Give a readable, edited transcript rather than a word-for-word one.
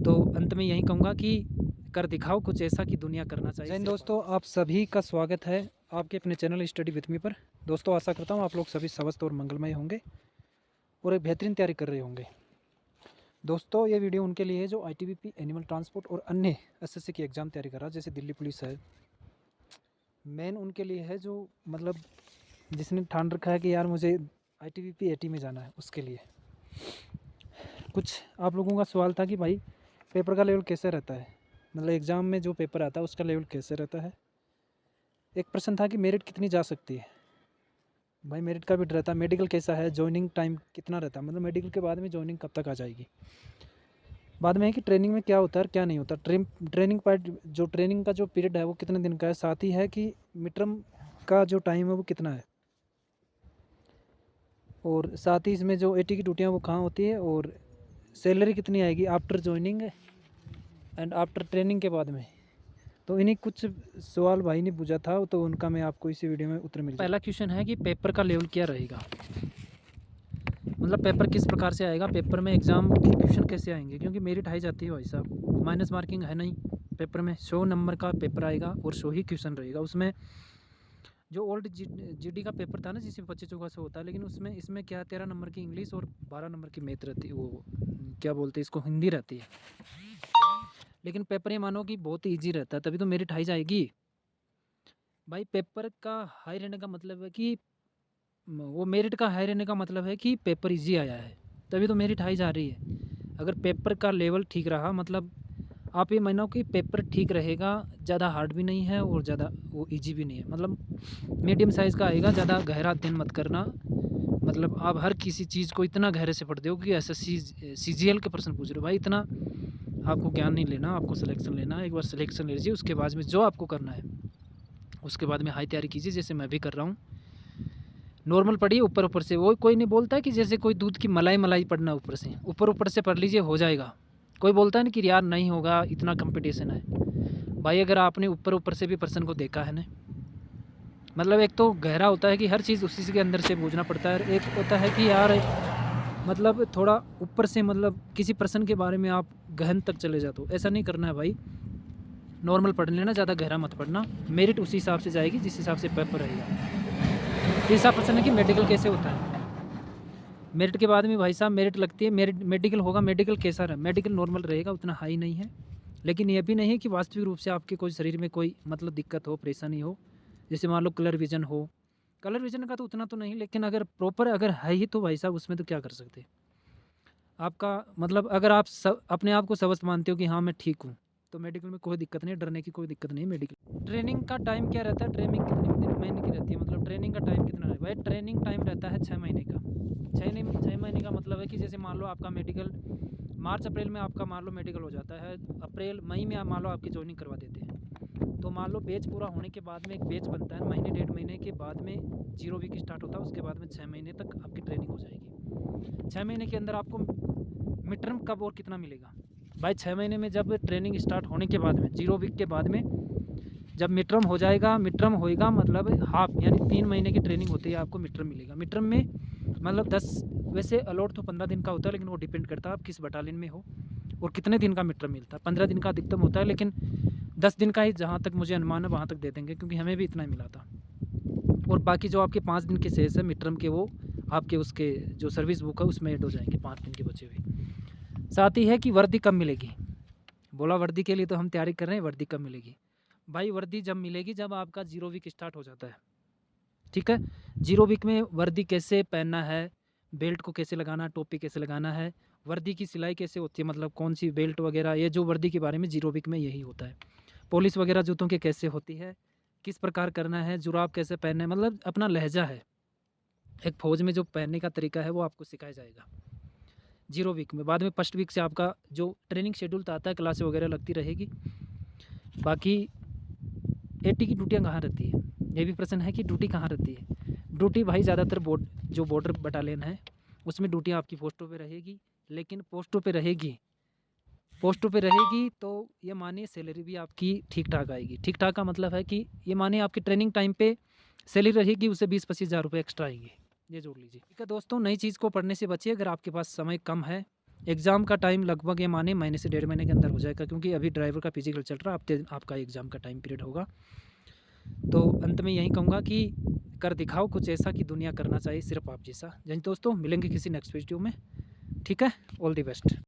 तो अंत में यही कहूँगा कि कर दिखाओ कुछ ऐसा कि दुनिया करना चाहिए। जय हिंद दोस्तों, आप सभी का स्वागत है आपके अपने चैनल स्टडी विथ मी पर। दोस्तों आशा करता हूँ आप लोग सभी स्वस्थ और मंगलमय होंगे और एक बेहतरीन तैयारी कर रहे होंगे। दोस्तों ये वीडियो उनके लिए है जो ITBP एनिमल ट्रांसपोर्ट और अन्य SSC की एग्ज़ाम तैयारी कर रहा है, जैसे दिल्ली पुलिस है। मेन उनके लिए है जो मतलब जिसने ठान रखा है कि यार मुझे ITBP AT में जाना है, उसके लिए। कुछ आप लोगों का सवाल था कि भाई पेपर का लेवल कैसे रहता है, मतलब एग्ज़ाम में जो पेपर आता है उसका लेवल कैसे रहता है। एक प्रश्न था कि मेरिट कितनी जा सकती है। भाई मेरिट का भी डर रहता है, मेडिकल कैसा है, जॉइनिंग टाइम कितना रहता है, मतलब मेडिकल के बाद में जॉइनिंग कब तक आ जाएगी। बाद में है कि ट्रेनिंग में क्या होता है और क्या नहीं होता। ट्रेनिंग पार्ट जो ट्रेनिंग का जो पीरियड है वो कितने दिन का है, साथ ही है कि मिड टर्म का जो टाइम है वो कितना है, और साथ ही इसमें जो AT की ड्यूटियाँ वो कहाँ होती है, और सैलरी कितनी आएगी after joining and after training के बाद में। तो इन्हीं कुछ सवाल भाई ने पूछा था, तो उनका मैं आपको इसी वीडियो में उत्तर मिल जाएगा। पहला क्वेश्चन है कि पेपर का लेवल क्या रहेगा, मतलब पेपर किस प्रकार से आएगा, पेपर में एग्ज़ाम के क्वेश्चन कैसे आएंगे, क्योंकि मेरिट हाई जाती है भाई साहब, माइनस मार्किंग है नहीं पेपर में। 100 नंबर का पेपर आएगा और 100 ही क्वेश्चन रहेगा। उसमें जो ओल्ड GD का पेपर था ना जिसमें 25-24 होता है, लेकिन उसमें इसमें क्या 13 नंबर की इंग्लिश और 12 नंबर की मैथ रहती है, वो क्या बोलते हैं इसको, हिंदी रहती है। लेकिन पेपर ये मानो कि बहुत ईजी रहता है, तभी तो मेरिट हाई जाएगी भाई। पेपर का हाई रहने का मतलब है कि वो मेरिट का हाई रहने का मतलब है कि पेपर इजी आया है, तभी तो मेरिट हाई जा रही है। अगर पेपर का लेवल ठीक रहा, मतलब आप ये मानो कि पेपर ठीक रहेगा, ज़्यादा हार्ड भी नहीं है और ज़्यादा वो इजी भी नहीं है, मतलब मीडियम साइज़ का आएगा। ज़्यादा गहरा अध्ययन मत करना, मतलब आप हर किसी चीज़ को इतना गहरे से पढ़ते हो कि SSC CGL के प्रश्न पूछ रहे हो भाई, इतना आपको ज्ञान नहीं लेना, आपको सिलेक्शन लेना है। एक बार सिलेक्शन ले लीजिए, उसके बाद में जो आपको करना है उसके बाद में हाई तैयारी कीजिए, जैसे मैं भी कर रहा हूँ। नॉर्मल पढ़िए ऊपर ऊपर से, वो कोई नहीं बोलता है कि जैसे कोई दूध की मलाई पढ़ना, ऊपर ऊपर से पढ़ लीजिए हो जाएगा। कोई बोलता है ना कि यार नहीं होगा, इतना कंपटीशन है। भाई अगर आपने ऊपर ऊपर से भी प्रश्न को देखा है ना, मतलब एक तो गहरा होता है कि हर चीज़ उसी के अंदर से बूझना पड़ता है, और एक होता है कि यार मतलब थोड़ा ऊपर से, मतलब किसी प्रश्न के बारे में आप गहन तक चले जाते हो। ऐसा नहीं करना है भाई, नॉर्मल पढ़ लेना, ज़्यादा गहरा मत पढ़ना। मेरिट उसी हिसाब से जाएगी जिस हिसाब से पेपर रहेगा। तीसरा प्रश्न है कि मेडिकल कैसे होता है। मेरिट के बाद में भाई साहब मेरिट लगती है, मेडिकल होगा। मेडिकल कैसा रहा, मेडिकल नॉर्मल रहेगा, उतना हाई नहीं है, लेकिन यह भी नहीं है कि वास्तविक रूप से आपके कोई शरीर में कोई मतलब दिक्कत हो, परेशानी हो। जैसे मान लो कलर विजन हो, कलर विजन का तो उतना तो नहीं, लेकिन अगर प्रॉपर अगर है ही तो भाई साहब उसमें तो क्या कर सकते। आपका मतलब अगर आप अपने आप को स्वस्थ मानते हो कि हाँ मैं ठीक हूँ, तो मेडिकल में कोई दिक्कत नहीं, डरने की कोई दिक्कत नहीं। मेडिकल ट्रेनिंग का टाइम क्या रहता है, ट्रेनिंग कितने महीने की रहती है, मतलब ट्रेनिंग का टाइम कितना है भाई। ट्रेनिंग टाइम रहता है 6 महीने का। 6 महीने का मतलब है कि जैसे मान लो आपका मेडिकल मार्च अप्रैल में आपका मान लो मेडिकल हो जाता है, अप्रैल मई में आप मान लो आपकी ज्वाइनिंग करवा देते हैं, तो मान लो बैच पूरा होने के बाद में एक बैच बनता है, महीने 1.5 महीने के बाद में 0 वीक स्टार्ट होता है, उसके बाद में 6 महीने तक आपकी ट्रेनिंग हो जाएगी। 6 महीने के अंदर आपको मिड टर्म कब और कितना मिलेगा भाई। 6 महीने में जब ट्रेनिंग स्टार्ट होने के बाद में 0 वीक के बाद में जब मिड टर्म हो जाएगा, मिड टर्म होएगा मतलब हाफ, यानी 3 महीने की ट्रेनिंग होती है, आपको मिड टर्म मिलेगा। मिड टर्म में मतलब 10, वैसे अलॉट तो 15 दिन का होता है, लेकिन वो डिपेंड करता है आप किस बटालियन में हो और कितने दिन का मिड टर्म मिलता है। 15 दिन का अधिकतम होता है, लेकिन 10 दिन का ही जहाँ तक मुझे अनुमान है वहाँ तक दे देंगे, क्योंकि हमें भी इतना ही मिला था। और बाकी जो आपके 5 दिन के शेष है मिड टर्म के, वो आपके उसके जो सर्विस बुक है उसमें ऐड हो जाएंगे 5 दिन के बचे हुए। साथ ही है कि वर्दी कब मिलेगी, बोला वर्दी के लिए तो हम तैयारी कर रहे हैं, वर्दी कब मिलेगी भाई। वर्दी जब मिलेगी जब आपका 0 वीक स्टार्ट हो जाता है, ठीक है। 0 वीक में वर्दी कैसे पहनना है, बेल्ट को कैसे लगाना, टोपी कैसे लगाना है, वर्दी की सिलाई कैसे होती है, मतलब कौन सी बेल्ट वगैरह, ये जो वर्दी के बारे में 0 वीक में यही होता है। पॉलिश वगैरह जूतों के कैसे होती है, किस प्रकार करना है, जुराब कैसे पहनना है, मतलब अपना लहजा है एक फ़ौज में जो पहनने का तरीका है वो आपको सिखाया जाएगा 0 वीक में। बाद में फर्स्ट वीक से आपका जो ट्रेनिंग शेड्यूल आता है, क्लासें वगैरह लगती रहेगी। बाकी AT की ड्यूटियाँ कहाँ रहती है, ये भी प्रश्न है कि ड्यूटी कहाँ रहती है। ड्यूटी भाई ज़्यादातर जो बॉर्डर बटालियन है उसमें ड्यूटियाँ आपकी पोस्टों पे रहेगी, लेकिन पोस्टों पे रहेगी तो ये मानिए सैलरी भी आपकी ठीक ठाक आएगी। ठीक ठाक का मतलब है कि ये मानिए आपकी ट्रेनिंग टाइम पे सैलरी रहेगी, उससे 20-25 हज़ार रुपये एक्स्ट्रा आएंगे, ये जोड़ लीजिए। ठीक है दोस्तों, नई चीज़ को पढ़ने से बचिए। अगर आपके पास समय कम है एग्ज़ाम का टाइम लगभग ये माने महीने से 1.5 महीने के अंदर हो जाएगा, क्योंकि अभी ड्राइवर का फिजिकल चल रहा है, हफ्ते आपका एग्ज़ाम का टाइम पीरियड होगा। तो अंत में यही कहूँगा कि कर दिखाओ कुछ ऐसा कि दुनिया करना चाहिए सिर्फ आप जैसा। जैसे दोस्तों, मिलेंगे किसी नेक्स्ट वीडियो में। ठीक है, ऑल द बेस्ट।